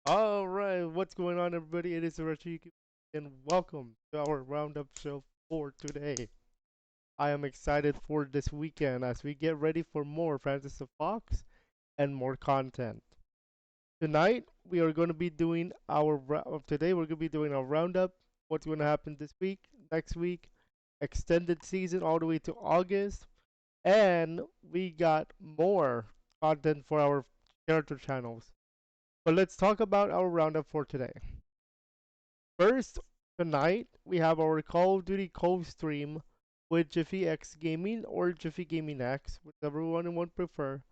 All right, what's going on, everybody? It is RetroYuuki, and welcome to our Roundup show for today. I am excited for this weekend as we get ready for more Francis the Fox and more content. Tonight, we are going to be doing today we're going to be doing our roundup. What's going to happen this week, next week, extended season all the way to August, and we got more content for our character channels. But let's talk about our roundup for today. First, tonight we have our Call of Duty co-stream with Jiffy X Gaming or Jiffy Gaming X, whichever one would prefer.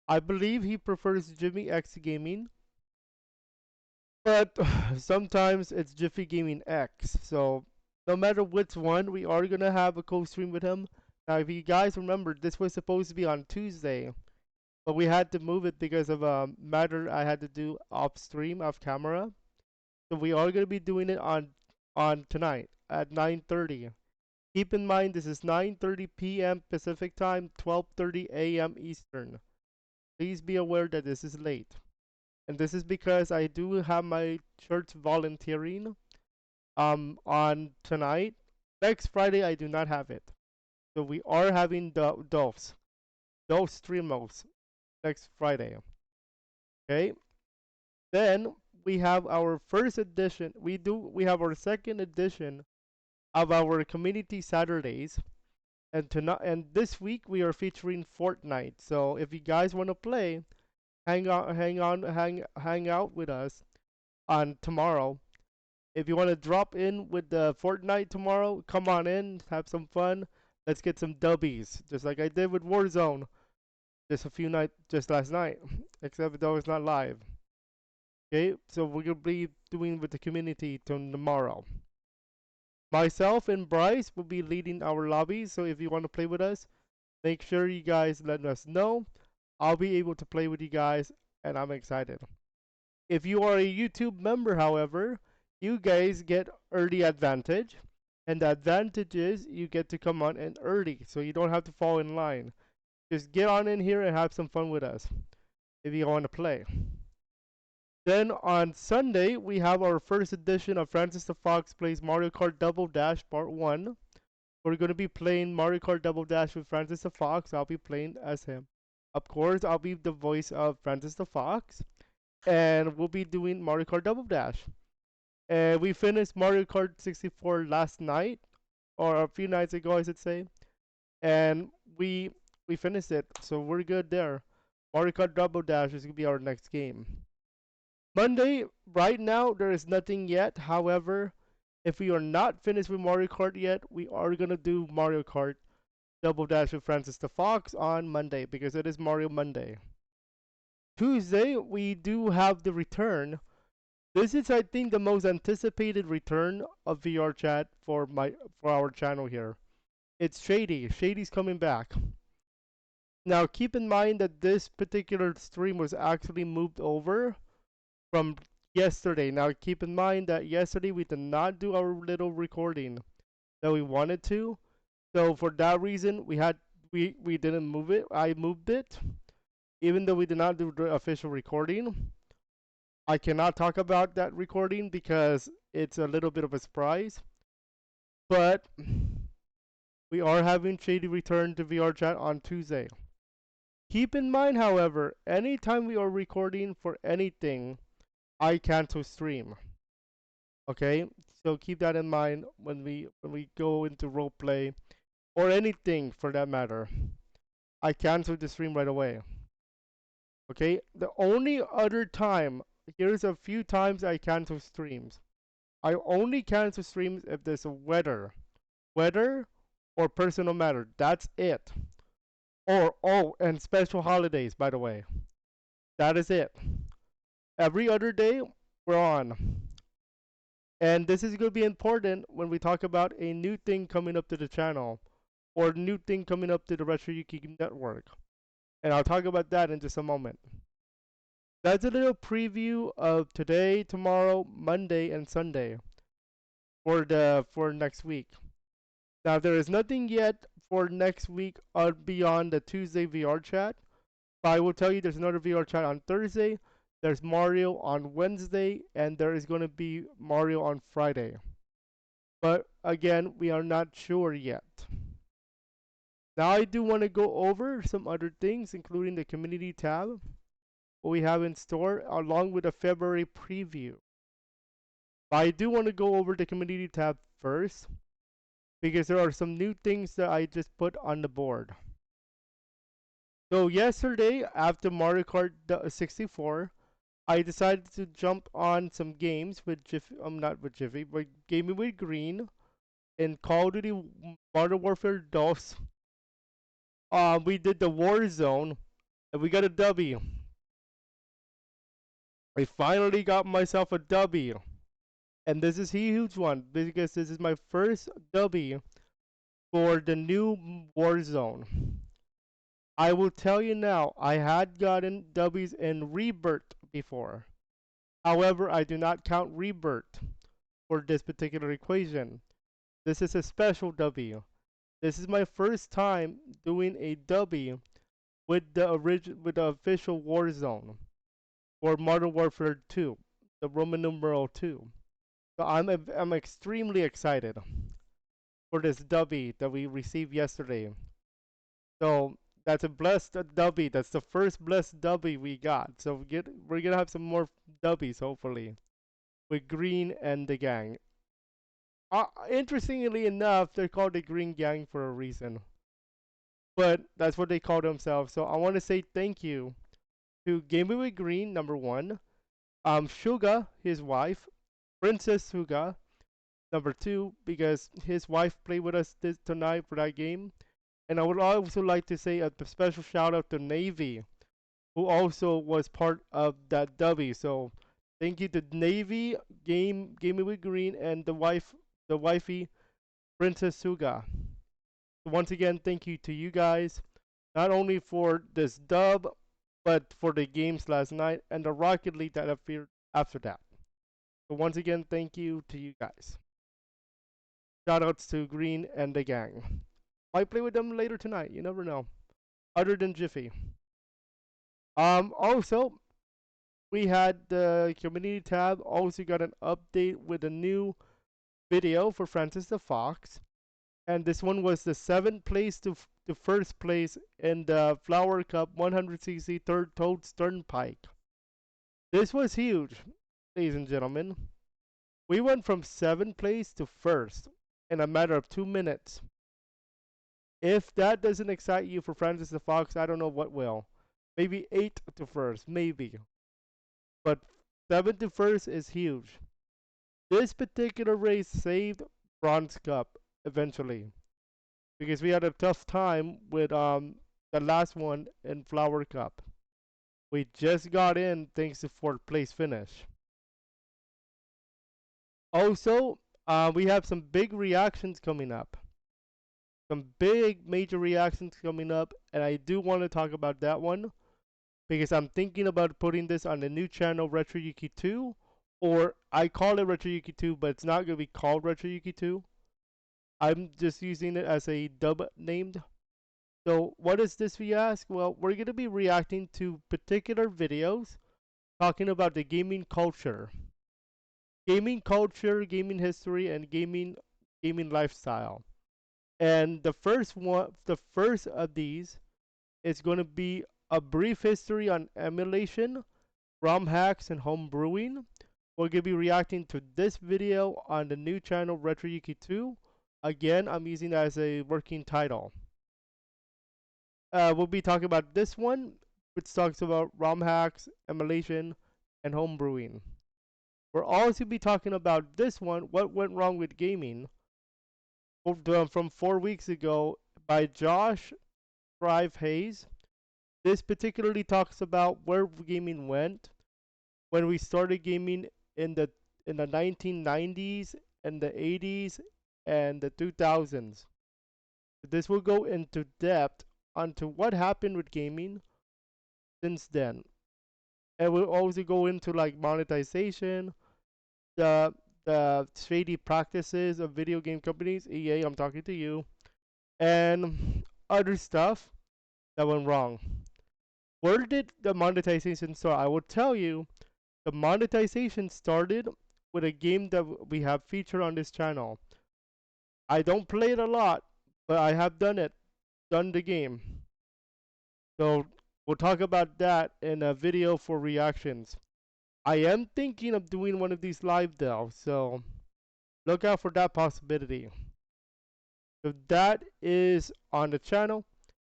I believe he prefers Jiffy X Gaming, but sometimes it's Jiffy Gaming X. So no matter which one, we are gonna have a co-stream with him. Now, if you guys remember, this was supposed to be on Tuesday, but we had to move it because of a matter I had to do off stream, off camera. So we are going to be doing it on tonight at 9:30. Keep in mind this is 9:30 p.m. Pacific time, 12:30 a.m. Eastern. Please be aware that this is late. And this is because I do have my church volunteering on tonight. Next Friday I do not have it. So we are having those streamos next Friday. Okay? Then we have our first edition. We have our second edition of our community Saturdays, and tonight and this week we are featuring Fortnite. So if you guys want to play, hang out with us on tomorrow. If you want to drop in with the Fortnite tomorrow, come on in, have some fun. Let's get some dubbies, just like I did with Warzone just last night, except though it's not live. Okay, so we're gonna be doing with the community tomorrow. Myself and Bryce will be leading our lobby, so if you want to play with us, make sure you guys let us know. I'll be able to play with you guys, and I'm excited. If you are a YouTube member, however, you guys get early advantage, and the advantage is you get to come on in early, so you don't have to fall in line. Just get on in here and have some fun with us if you want to play. Then on Sunday, we have our first edition of Francis the Fox Plays Mario Kart Double Dash Part 1. We're going to be playing Mario Kart Double Dash with Francis the Fox. I'll be playing as him. Of course, I'll be the voice of Francis the Fox. And we'll be doing Mario Kart Double Dash. And we finished Mario Kart 64 last night, or a few nights ago, I should say. And we finished it, so we're good there. Mario Kart Double Dash is going to be our next game. Monday, right now, there is nothing yet. However, if we are not finished with Mario Kart yet, we are going to do Mario Kart Double Dash with Francis the Fox on Monday because it is Mario Monday. Tuesday, we do have the return. This is, I think, the most anticipated return of VR chat for our channel here. It's Shady. Shady's coming back. Now, keep in mind that this particular stream was actually moved over from yesterday. Now, keep in mind that yesterday we did not do our little recording that we wanted to. So for that reason, we didn't move it. I moved it, even though we did not do the official recording. I cannot talk about that recording because it's a little bit of a surprise. But we are having Shady return to VR chat on Tuesday. Keep in mind, however, anytime we are recording for anything, I cancel stream. Okay, so keep that in mind when we go into roleplay or anything for that matter. I cancel the stream right away. Okay, the only other time, here's a few times I cancel streams. I only cancel streams if there's a weather or personal matter. That's it. Or oh, and special holidays, by the way. That is it. Every other day, we're on. And this is going to be important when we talk about a new thing coming up to the channel or new thing coming up to the RetroYuuki network. And I'll talk about that in just a moment. That's a little preview of today, tomorrow, Monday, and Sunday for next week. Now there is nothing yet for next week beyond the Tuesday VR chat. But I will tell you there's another VR chat on Thursday. There's Mario on Wednesday, and there is going to be Mario on Friday. But again, we are not sure yet. Now, I do want to go over some other things, including the community tab, what we have in store, along with a February preview. But I do want to go over the community tab first, because there are some new things that I just put on the board. So yesterday, after Mario Kart 64, I decided to jump on some games with Jiffy. Not with Jiffy, but Gaming with Green in Call of Duty Modern Warfare 2. We did the War Zone, and we got a W. I finally got myself a W, and this is a huge one because this is my first W for the new War Zone. I will tell you now, I had gotten W's in Rebirth before. However, I do not count Rebirth for this particular equation. This is a special W. This is my first time doing a W with the official War Zone for Modern Warfare 2, the Roman numeral 2. So I'm extremely excited for this W that we received yesterday. So that's a blessed W. That's the first blessed W we got. So we're gonna have some more W's hopefully with Green and the gang. Interestingly enough, they're called the Green Gang for a reason. But that's what they call themselves. So I want to say thank you to Gaming with Green, number one. Suga, his wife, Princess Suga, number two, because his wife played with us tonight for that game. And I would also like to say a special shout out to Navy, who also was part of that W. So thank you to Navy, Gaming with Green, and the wifey, Princess Suga. Once again, thank you to you guys, not only for this dub, but for the games last night and the Rocket League that appeared after that. So once again, thank you to you guys. Shoutouts to Green and the gang. Might play with them later tonight. You never know. Other than Jiffy. Also, we had the community tab. Also got an update with a new video for Francis the Fox. And this one was the 7th place to first place in the Flower Cup 100cc Third Toads Turnpike. This was huge, ladies and gentlemen. We went from 7th place to first in a matter of 2 minutes. If that doesn't excite you for Francis the Fox, I don't know what will. Maybe 8th to first, maybe. But 7th to first is huge. This particular race saved Bronze Cup eventually, because we had a tough time with the last one in Flower Cup. We just got in thanks to 4th place finish. Also, we have some big reactions coming up. Some big major reactions coming up, and I do want to talk about that one because I'm thinking about putting this on the new channel RetroYuuki 2, or I call it RetroYuuki 2, but it's not going to be called RetroYuuki 2. I'm just using it as a dub named. So what is this, we ask? Well, we're going to be reacting to particular videos talking about the gaming culture, gaming history, and gaming lifestyle. And the first of these is going to be a brief history on emulation, ROM hacks, and home brewing. We're going to be reacting to this video on the new channel RetroYuuki 2. Again, I'm using that as a working title. We'll be talking about this one, which talks about ROM hacks, emulation, and home brewing. We'll also be talking about this one, what went wrong with gaming, from 4 weeks ago by Josh Thrive Hayes. This particularly talks about where gaming went when we started gaming in the 1990s and the 80s and the 2000s. This will go into depth onto what happened with gaming since then. And we'll also go into like monetization, the shady practices of video game companies, EA, I'm talking to you, and other stuff that went wrong. Where did the monetization start? I will tell you, the monetization started with a game that we have featured on this channel. I don't play it a lot, but I have done the game. So we'll talk about that in a video for reactions. I am thinking of doing one of these live though, so look out for that possibility. So that is on the channel.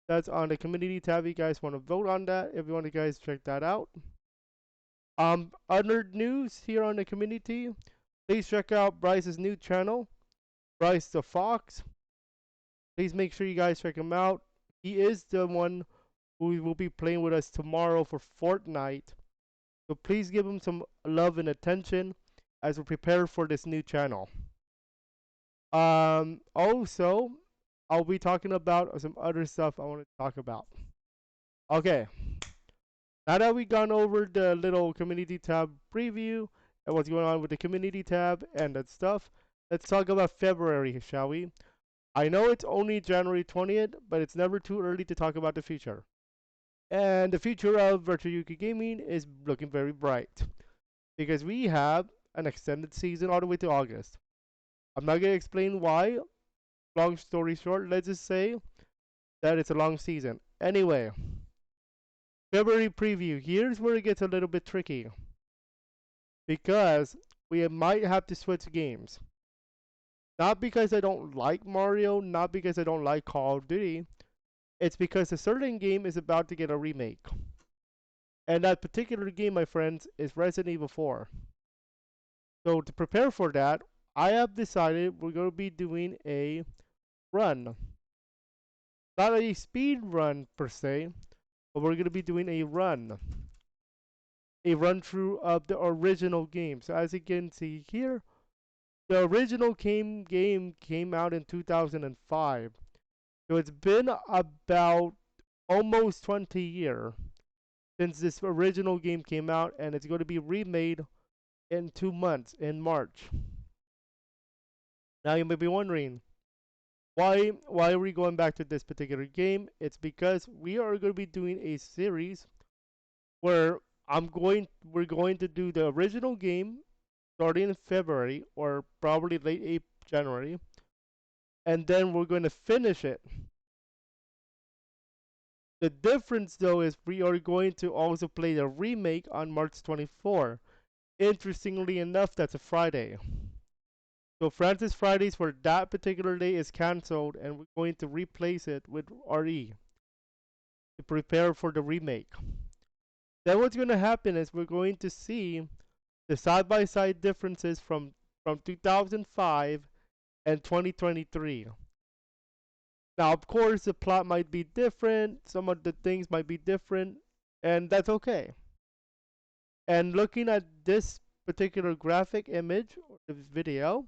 That's on the community tab. You guys want to vote on that? If you want to guys check that out. Other news here on the community. Please check out Bryce's new channel, Bryce the Fox. Please make sure you guys check him out. He is the one who will be playing with us tomorrow for Fortnite. So please give him some love and attention as we prepare for this new channel. Also, I'll be talking about some other stuff I want to talk about. Okay, now that we've gone over the little community tab preview and what's going on with the community tab and that stuff, let's talk about February, shall we? I know it's only January 20th, but it's never too early to talk about the future. And the future of RetroYuuki Gaming is looking very bright because we have an extended season all the way to August. I'm not going to explain why. Long story short, let's just say that it's a long season. Anyway, February preview. Here's where it gets a little bit tricky because we might have to switch games. Not because I don't like Mario, not because I don't like Call of Duty. It's because a certain game is about to get a remake. And that particular game, my friends, is Resident Evil 4. So to prepare for that, I have decided we're going to be doing a run. Not a speed run per se, but we're going to be doing a run. A run through of the original game. So as you can see here, the original game came out in 2005. So it's been about almost 20 years since this original game came out, and it's going to be remade in 2 months in March. Now you may be wondering, why are we going back to this particular game? It's because we are going to be doing a series where we're going to do the original game starting in February or probably late January, and then we're going to finish it. The difference though is we are going to also play the remake on March 24. Interestingly enough, that's a Friday. So Francis Fridays for that particular day is cancelled, and we're going to replace it with RE to prepare for the remake. Then what's going to happen is we're going to see the side-by-side differences from 2005 and 2023. Now, of course, the plot might be different, some of the things might be different, and that's okay. And looking at this particular graphic image or this video,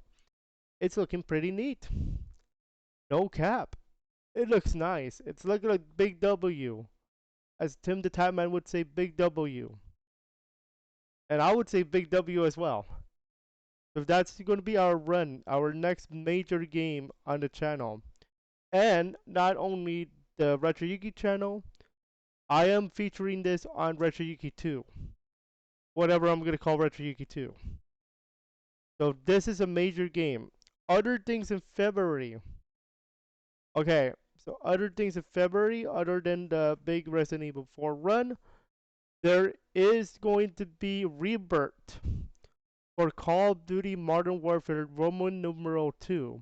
it's looking pretty neat. No cap. It looks nice. It's looking like Big W. As Tim the Tatman would say, Big W. And I would say Big W as well. So that's going to be our run, our next major game on the channel. And not only the RetroYuuki channel, I am featuring this on RetroYuuki 2. Whatever I'm going to call RetroYuuki 2. So this is a major game. Other things in February. Okay, so other things in February, other than the big Resident Evil 4 run, there is going to be Rebirth for Call of Duty Modern Warfare Roman numeral 2.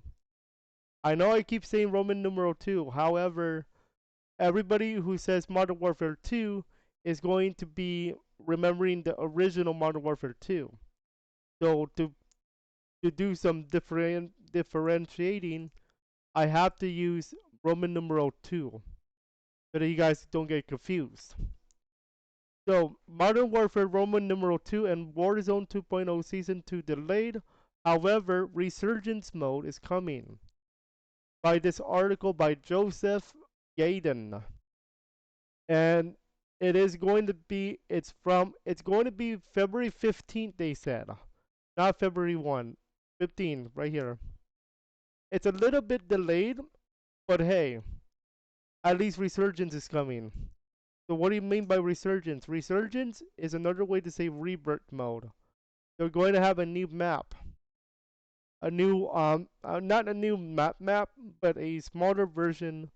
I know I keep saying Roman numeral 2, however, everybody who says Modern Warfare 2 is going to be remembering the original Modern Warfare 2. So to do some differentiating, I have to use Roman numeral 2 so that you guys don't get confused. So, Modern Warfare Roman numeral 2 and Warzone 2.0 Season 2 delayed. However, Resurgence mode is coming. By this article by Joseph Yaden. And it is going to be, it's going to be February 15th, they said. Not February 1. 15, right here. It's a little bit delayed, but hey, at least Resurgence is coming. So what do you mean by resurgence? Resurgence is another way to say rebirth mode. They're going to have a new map, a new not a new map, but a smaller version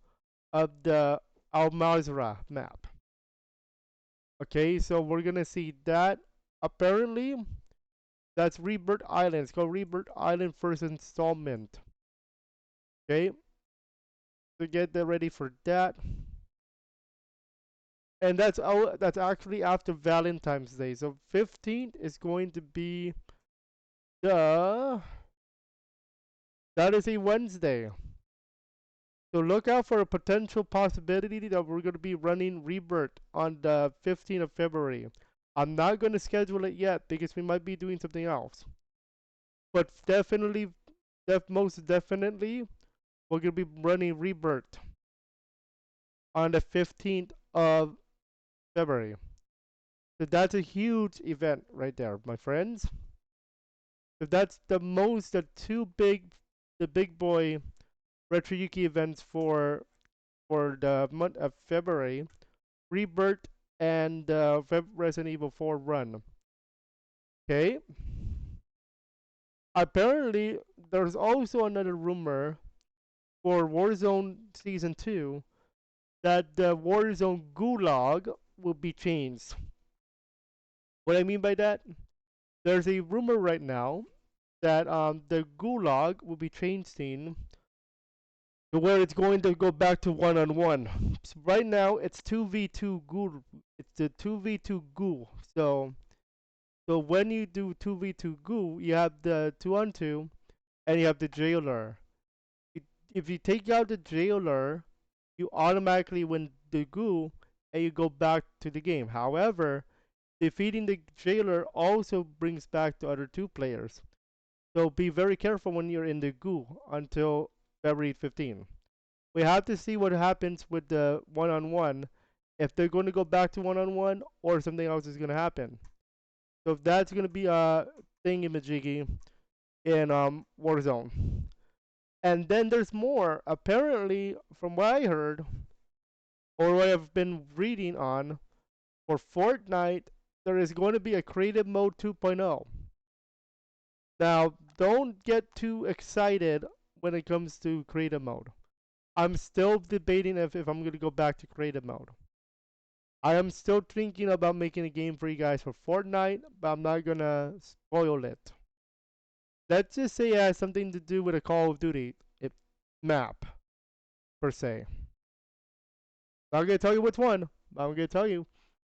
of the Al Mazrah map. Okay, so we're gonna see that. Apparently, that's Rebirth Island. It's called Rebirth Island First Installment. Okay, so get that ready for that. And that's actually after Valentine's Day. So 15th is going to be the that is a Wednesday. So look out for a potential possibility that we're going to be running Rebirth on the 15th of February. I'm not going to schedule it yet because we might be doing something else. But definitely, most definitely, we're going to be running Rebirth on the 15th of February. So that's a huge event right there, my friends. So that's the big boy RetroYuuki events for the month of February. Rebirth and Resident Evil 4 run. Okay. Apparently, there's also another rumor for Warzone Season 2 that the Warzone Gulag will be changed. What I mean by that, there's a rumor right now that the Gulag will be changing to where it's going to go back to one-on-one. So right now, it's 2v2 Ghoul. It's the 2v2 Ghoul. So when you do 2v2 Ghoul, you have the 2-on-2, and you have the Jailer. If you take out the Jailer, you automatically win the Ghoul, and you go back to the game. However, defeating the Jailer also brings back the other two players. So be very careful when you're in the Ghoul until February 15. We have to see what happens with the one-on-one, if they're going to go back to one-on-one or something else is going to happen. So that's going to be a thingy-majiggy in Warzone. And then there's more. Apparently, from what I heard, or what I've been reading on, for Fortnite, there is going to be a creative mode 2.0. Now, don't get too excited when it comes to creative mode. I'm still debating if I'm going to go back to creative mode. I am still thinking about making a game for you guys for Fortnite, but I'm not going to spoil it. Let's just say it has something to do with a Call of Duty map, per se. Not going to tell you which one, but I'm going to tell you.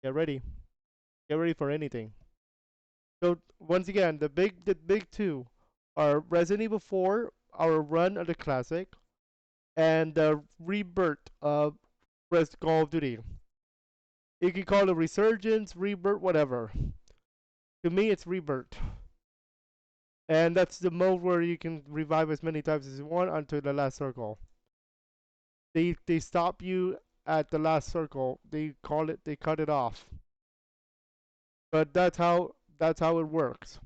Get ready. Get ready for anything. So, once again, the big two are Resident Evil 4, our run of the classic, and the rebirth of Call of Duty. You can call it resurgence, rebirth, whatever. To me, it's rebirth. And that's the mode where you can revive as many times as you want until the last circle. They stop you at the last circle. They cut it off. But that's how it works.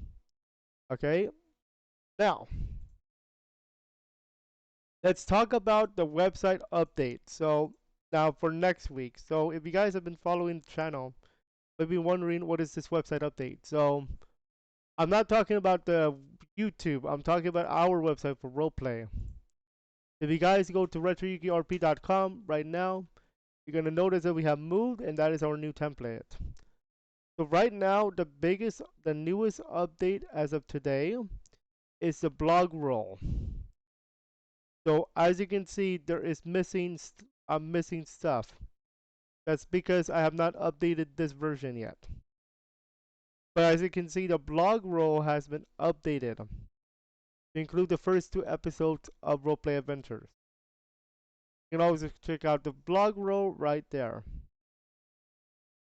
Okay? Now, let's talk about the website update. So, now for next week. So, if you guys have been following the channel, you've been wondering what is this website update. So, I'm not talking about the YouTube. I'm talking about our website for roleplay. If you guys go to RetroYuukiRP.com right now, you're going to notice that we have moved, and that is our new template. So right now, the newest update as of today is the blog roll. So as you can see, there is I'm missing stuff. That's because I have not updated this version yet. But as you can see, the blog roll has been updated to include the first 2 episodes of Roleplay Adventures. You can always check out the blog roll right there.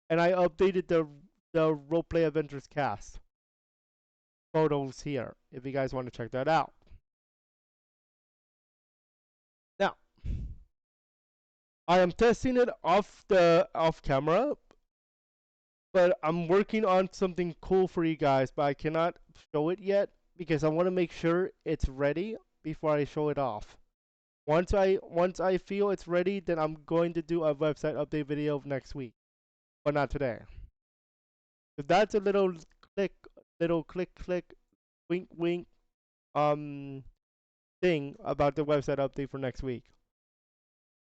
And I updated the Roleplay Adventures cast photos here if you guys want to check that out. Now, I am testing it off camera, but I'm working on something cool for you guys, but I cannot show it yet because I want to make sure it's ready before I show it off. Once I feel it's ready, then I'm going to do a website update video next week. but not today. So that's a click, click, wink, wink, um, thing about the website update for next week.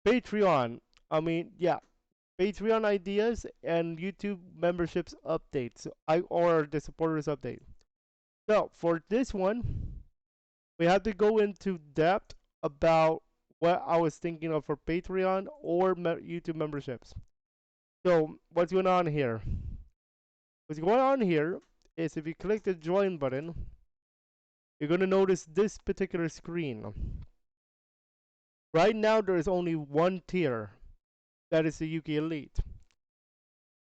Patreon. I mean, yeah, Patreon ideas and YouTube memberships updates. Or the supporters update. So for this one, we have to go into depth about what I was thinking of for Patreon or YouTube memberships. So what's going on here? What's going on here is if you click the join button, you're going to notice this particular screen. Right now, there is only one tier. That is the Yuki Elite.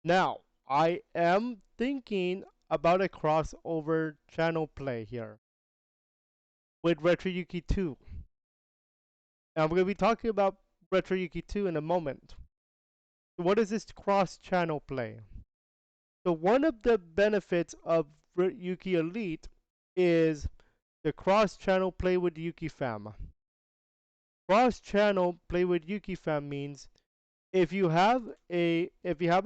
Now, I am thinking about a crossover channel play here with RetroYuuki 2. And I'm going to be talking about RetroYuuki 2 in a moment. So what is this cross-channel play? So one of the benefits of Yuki Elite is the cross-channel play with Yuki Fam. Cross-channel play with Yuki Fam means if you have a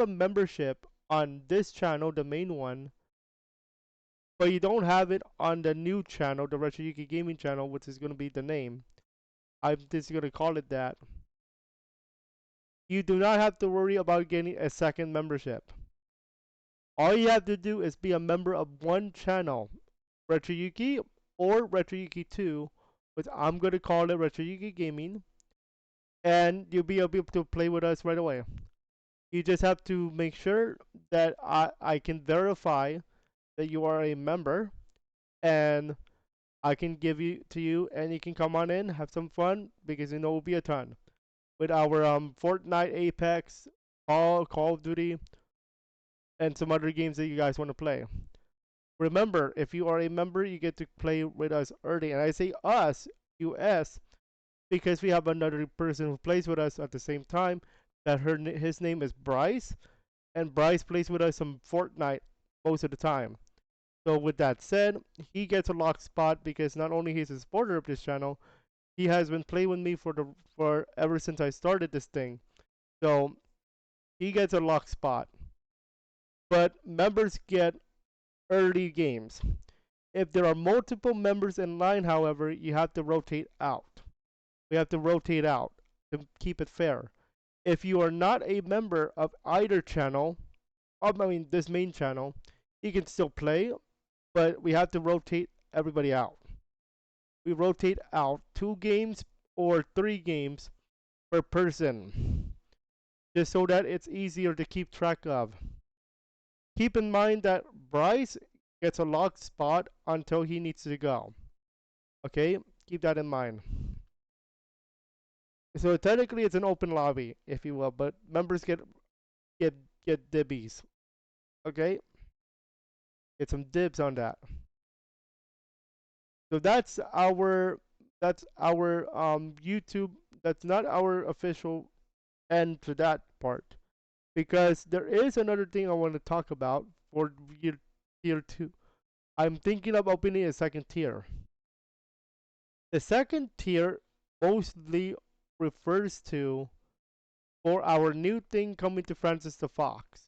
membership on this channel, the main one, but you don't have it on the new channel, the RetroYuuki Gaming channel, which is going to be the name. I'm just going to call it that. You do not have to worry about getting a second membership. All you have to do is be a member of one channel, RetroYuuki or RetroYuuki 2, which I'm going to call it RetroYuuki Gaming, and you'll be able to play with us right away. You just have to make sure that I can verify that you are a member, and I can give you to you, and you can come on in, have some fun, because you know it will be a ton with our Fortnite, Apex, Call of Duty, and some other games that you guys want to play. Remember, if you are a member, you get to play with us early. And I say us, US, because we have another person who plays with us at the same time. His name is Bryce, and Bryce plays with us some Fortnite most of the time. So with that said, he gets a locked spot because not only he's a supporter of this channel, he has been playing with me for ever since I started this thing. So he gets a locked spot. But members get early games. If there are multiple members in line, however, you have to rotate out. We have to rotate out to keep it fair. If you are not a member of either channel, this main channel, you can still play, but we have to rotate everybody out. We rotate out 2 games or 3 games per person, just so that it's easier to keep track of. Keep in mind that Bryce gets a locked spot until he needs to go. Okay, keep that in mind. So technically, it's an open lobby, if you will, but members get dibbies. Okay, get some dibs on that. So that's our YouTube. That's not our official end to that part, because there is another thing I want to talk about for tier 2. I'm thinking of opening a second tier. The second tier mostly refers to for our new thing coming to Francis the Fox,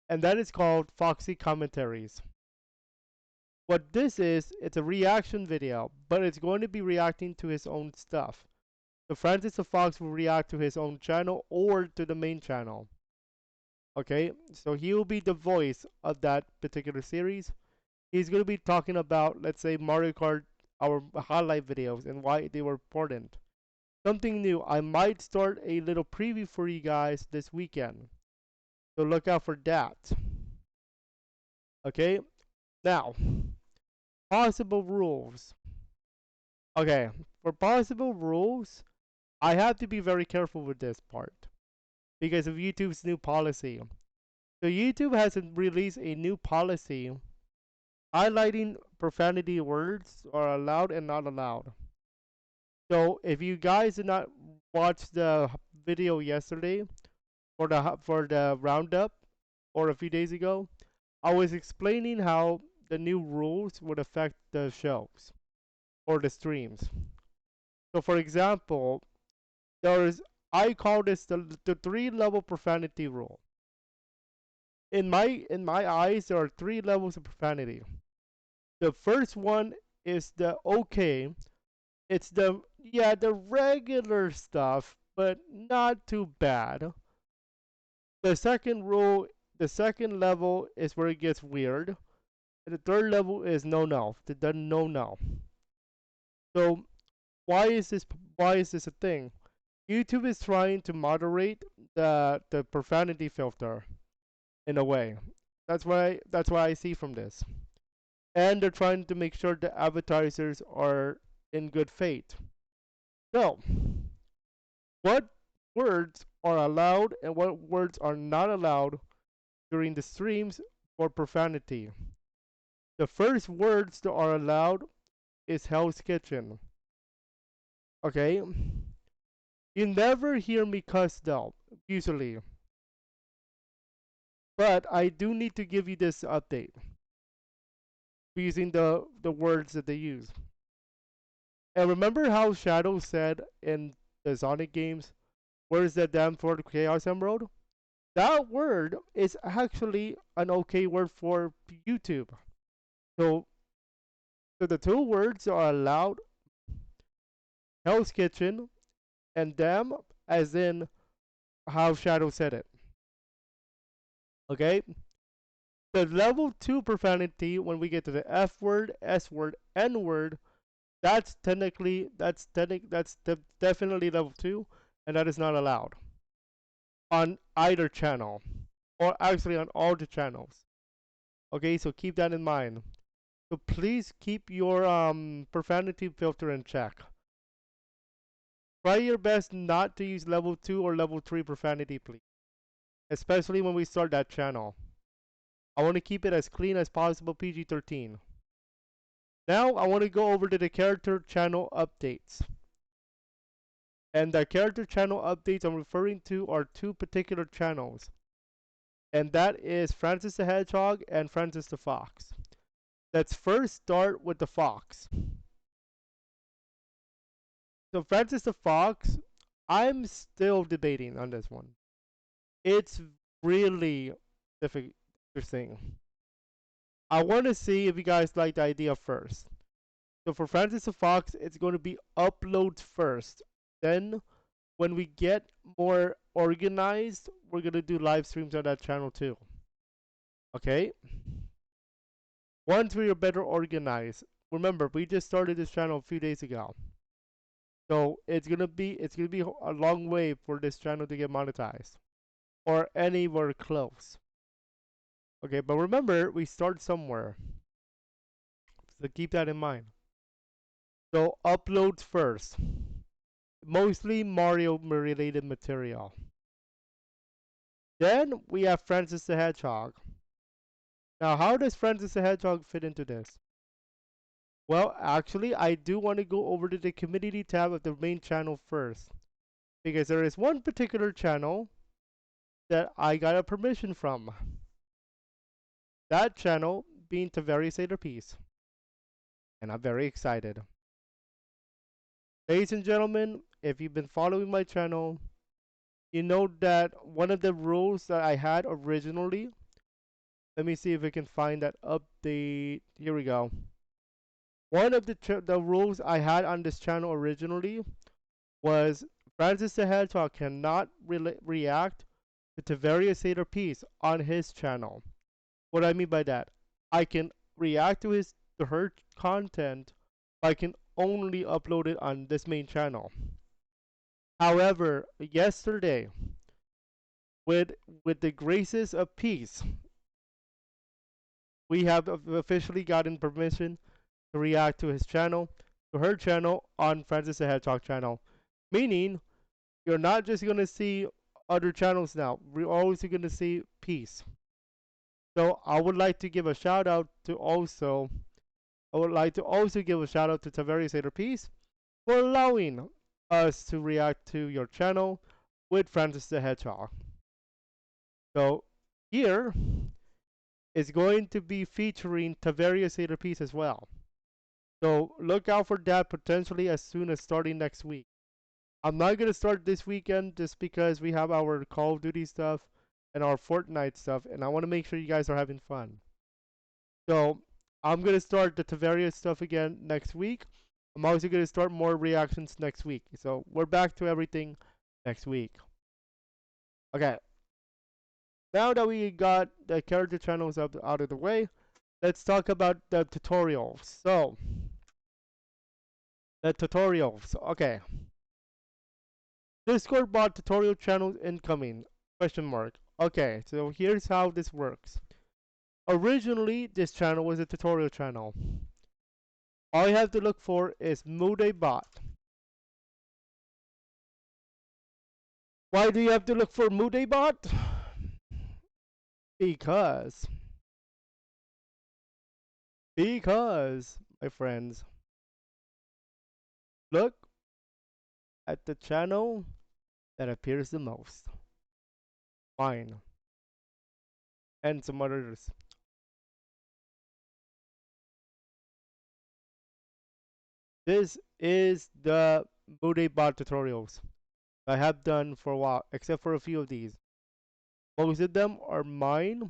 and that is called Foxy Commentaries. What this is, it's a reaction video, but it's going to be reacting to his own stuff. So Francis the Fox will react to his own channel or to the main channel. Okay, so he will be the voice of that particular series. He's going to be talking about, let's say, Mario Kart, our highlight videos, and why they were important. Something new. I might start a little preview for you guys this weekend. So look out for that. Okay? Now, possible rules. Okay, for possible rules, I have to be very careful with this part because of YouTube's new policy. So YouTube has released a new policy highlighting profanity words are allowed and not allowed. So if you guys did not watch the video yesterday for the roundup or a few days ago, I was explaining how the new rules would affect the shows or the streams. So for example, I call this the 3-level profanity rule. In my eyes, there are three levels of profanity. The first one is the okay. It's the regular stuff, but not too bad. The second rule, the second level is where it gets weird. And the third level is no. The no. So why is this why is this a thing? YouTube is trying to moderate the profanity filter in a way. That's why I see from this. And they're trying to make sure the advertisers are in good faith. So, what words are allowed and what words are not allowed during the streams for profanity? The first words that are allowed is Hell's Kitchen. Okay? You never hear me cuss though, usually. But I do need to give you this update using the words that they use. And remember how Shadow said in the Sonic games, where's that damn for the Chaos Emerald? That word is actually an okay word for YouTube. So, so the two words are allowed, Hell's Kitchen and them, as in how Shadow said it. Okay? The level 2 profanity, when we get to the F word, S word, N word, that's definitely level 2, and that is not allowed on either channel, or actually on all the channels. Okay, so keep that in mind. So please keep your profanity filter in check. Try your best not to use level 2 or level 3 profanity, please. Especially when we start that channel. I want to keep it as clean as possible, PG-13. Now I want to go over to the character channel updates. And the character channel updates I'm referring to are two particular channels. And that is Francis the Hedgehog and Francis the Fox. Let's first start with the Fox. So Francis the Fox, I'm still debating on this one. It's really interesting. I want to see if you guys like the idea first. So for Francis the Fox, it's going to be uploads first. Then when we get more organized, we're going to do live streams on that channel too. Okay? Once we are better organized. Remember, we just started this channel a few days ago. So it's gonna be a long way for this channel to get monetized. Or anywhere close. Okay, but remember, we start somewhere. So keep that in mind. So uploads first. Mostly Mario related material. Then we have Francis the Hedgehog. Now, how does Francis the Hedgehog fit into this? Well, actually, I do want to go over to the community tab of the main channel first. Because there is one particular channel that I got a permission from. That channel being Taveri Sailor Peace. And I'm very excited. Ladies and gentlemen, if you've been following my channel, you know that one of the rules that I had originally, let me see if I can find that update. Here we go. One of the rules I had on this channel originally was Francis the Hedgehog cannot react to various Sailor Peace on his channel. What I mean by that, I can react to her content, but I can only upload it on this main channel. However, yesterday, with the graces of peace, we have officially gotten permission to react to his channel, to her channel on Francis the Hedgehog channel. Meaning, you're not just gonna see other channels now. We're always gonna see peace. So I would like to give a shout out to also give a shout out to Taveri Sailor Peace for allowing us to react to your channel with Francis the Hedgehog. So here is going to be featuring Taveri Sailor Peace as well. So look out for that potentially as soon as starting next week. I'm not gonna start this weekend just because we have our Call of Duty stuff and our Fortnite stuff, and I want to make sure you guys are having fun. So I'm gonna start the Tavaria stuff again next week. I'm also gonna start more reactions next week. So we're back to everything next week. Okay. Now that we got the character channels out of the way, let's talk about the tutorials. So the tutorials. Okay. Discord bot tutorial channel incoming? Question mark. Okay, so here's how this works. Originally, this channel was a tutorial channel. All you have to look for is Mude bot. Why do you have to look for Mude bot? Because, my friends, look at the channel that appears the most. Mine. And some others. This is the Mude bot tutorials I have done for a while, except for a few of these. Most of them are mine,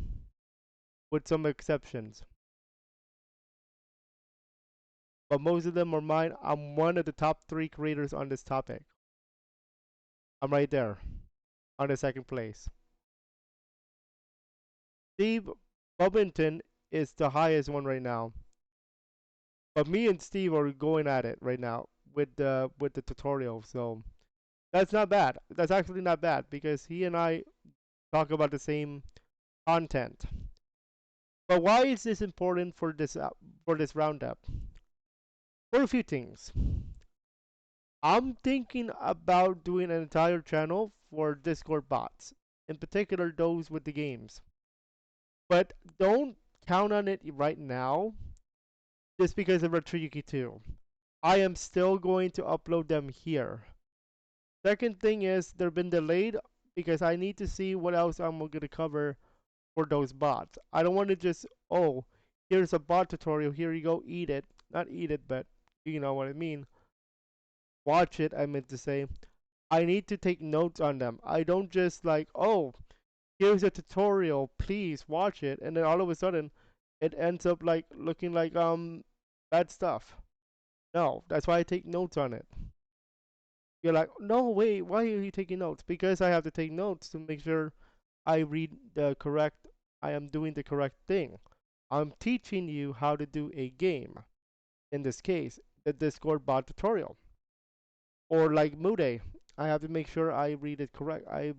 with some exceptions. But most of them are mine. I'm one of the top 3 creators on this topic. I'm right there, on the second place. Steve Bubbington is the highest one right now. But me and Steve are going at it right now with the tutorial. So that's not bad. That's actually not bad because he and I talk about the same content. But why is this important for this roundup? For a few things. I'm thinking about doing an entire channel for Discord bots, in particular those with the games. But don't count on it right now, just because of RetroYuuki 2. I am still going to upload them here. Second thing is, they've been delayed because I need to see what else I'm going to cover for those bots. I don't want to just, oh, here's a bot tutorial, here you go, eat it. Not eat it, but you know what I mean. Watch it, I meant to say. I need to take notes on them. I don't just like, oh, here's a tutorial, please watch it, and then all of a sudden it ends up like looking like bad stuff. No, that's why I take notes on it. You're like, no, wait, why are you taking notes? Because I have to take notes to make sure I read the correct, I am doing the correct thing. I'm teaching you how to do a game. In this case, the Discord bot tutorial. Or like Mude, I have to make sure I read it correct. I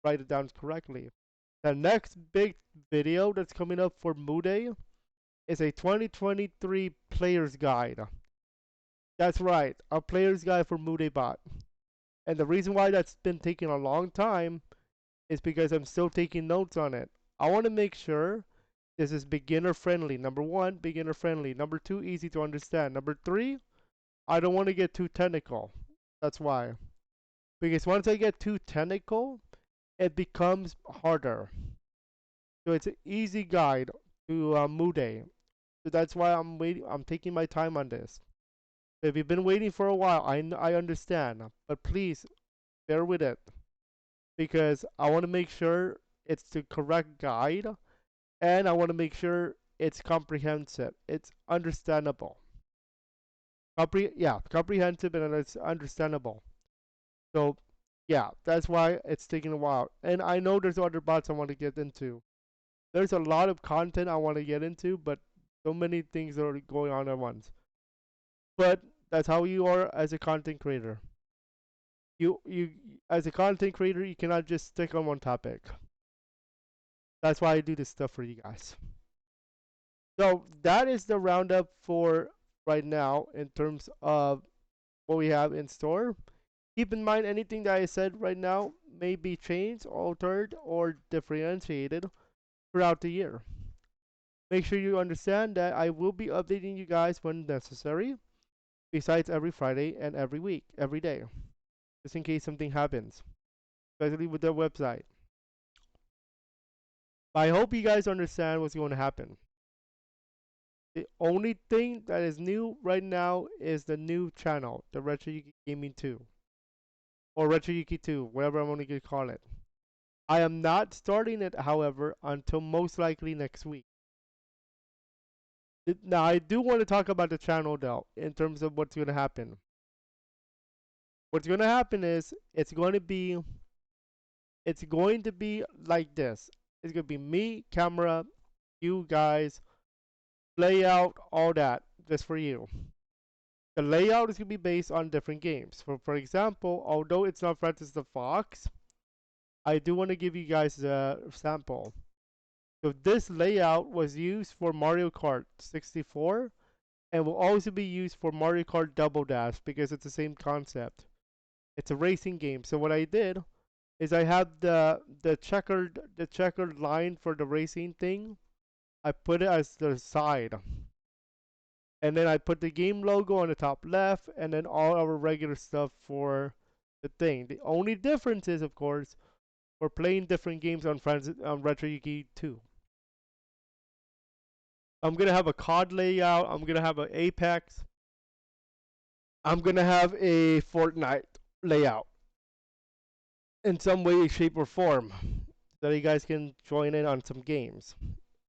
write it down correctly. The next big video that's coming up for Mude is a 2023 player's guide. That's right, a player's guide for Mude bot. And the reason why that's been taking a long time is because I'm still taking notes on it. I want to make sure this is beginner friendly. Number 1, beginner friendly. Number 2, easy to understand. Number 3, I don't want to get too technical. That's why. Because once I get too technical, it becomes harder. So it's an easy guide to Mude. So that's why I'm waiting. I'm taking my time on this. If you've been waiting for a while, I understand, but please bear with it because I want to make sure it's the correct guide, and I want to make sure it's comprehensive. It's understandable. Comprehensive and it's understandable. So, yeah, that's why it's taking a while. And I know there's other bots I want to get into. There's a lot of content I want to get into, but so many things are going on at once. But that's how you are as a content creator. You as a content creator, you cannot just stick on one topic. That's why I do this stuff for you guys. So that is the roundup for right now in terms of what we have in store. Keep in mind anything that I said right now may be changed, altered, or differentiated throughout the year. Make sure you understand that I will be updating you guys when necessary, besides every Friday and every week, every day, just in case something happens, especially with the website. I hope you guys understand what's going to happen. The only thing that is new right now is the new channel, the RetroYuuki Gaming 2. Or RetroYuuki 2, whatever I'm going to call it. I am not starting it, however, until most likely next week. Now, I do want to talk about the channel though, in terms of what's going to happen. What's going to happen is it's going to be like this. It's going to be me, camera, you guys, layout, all that, just for you. The layout is going to be based on different games. For example, although it's not Francis the Fox, I do want to give you guys a sample. So this layout was used for Mario Kart 64 and will also be used for Mario Kart Double Dash because it's the same concept. It's a racing game. So what I did is I had the checkered line for the racing thing. I put it as the side. And then I put the game logo on the top left and then all our regular stuff for the thing. The only difference is, of course, we're playing different games on RetroYuuki 2. I'm gonna have a COD layout. I'm gonna have an Apex. I'm gonna have a Fortnite layout in some way, shape, or form, so you guys can join in on some games.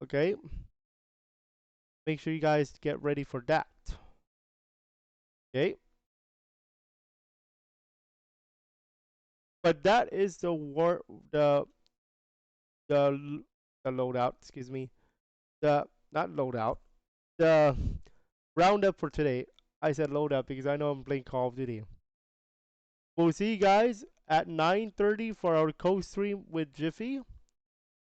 Okay, make sure you guys get ready for that. Okay, but that is the the loadout. Excuse me, the not loadout. The roundup for today. I said loadout because I know I'm playing Call of Duty. We'll see you guys at 9:30 for our co-stream with Jiffy.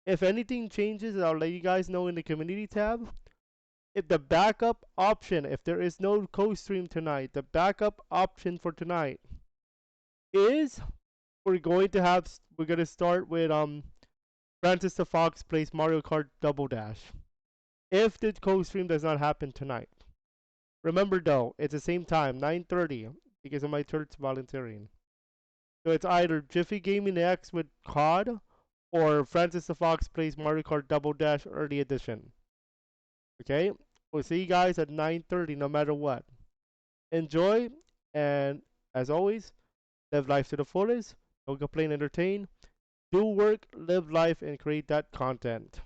If anything changes, I'll let you guys know in the community tab. If the backup option, if there is no co-stream tonight, the backup option for tonight is we're gonna start with Francis the Fox plays Mario Kart Double Dash. If the co-stream does not happen tonight. Remember though, it's the same time, 9:30, because of my church volunteering. So it's either Jiffy Gaming X with COD or Francis the Fox plays Mario Kart Double Dash Early Edition. Okay? We'll see you guys at 9:30 no matter what. Enjoy, and as always, live life to the fullest. Don't complain, entertain. Do work, live life, and create that content.